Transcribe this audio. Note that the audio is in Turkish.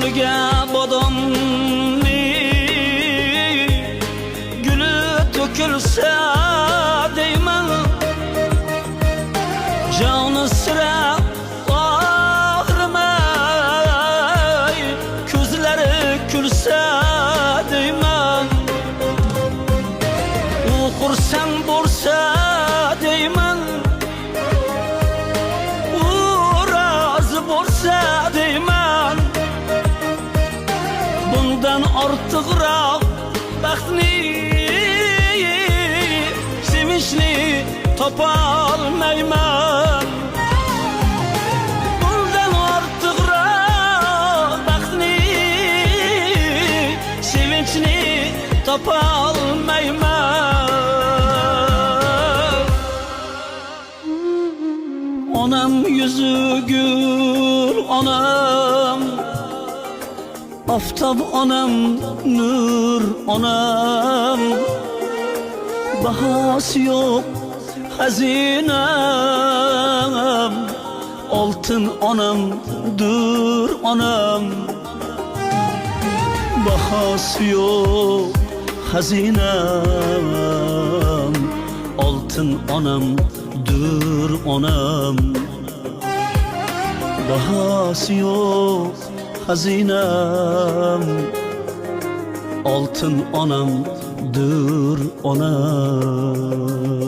gülge bodomni gülü dökülse deyman canı sıra ağrımay közleri külse deyman uğursan bolsa deyman uraz bolsa deyman bundan ortiqroq baxtni sevinchni topolmayman bundan ortiqroq baxtni sevinchni topolmayman onam yüzü gül onam aftab onam nur onam bahası yok hazinem altın onamdır onam bahası yok hazinem altın onamdır onam bahası yok hazinem altın onamdır onam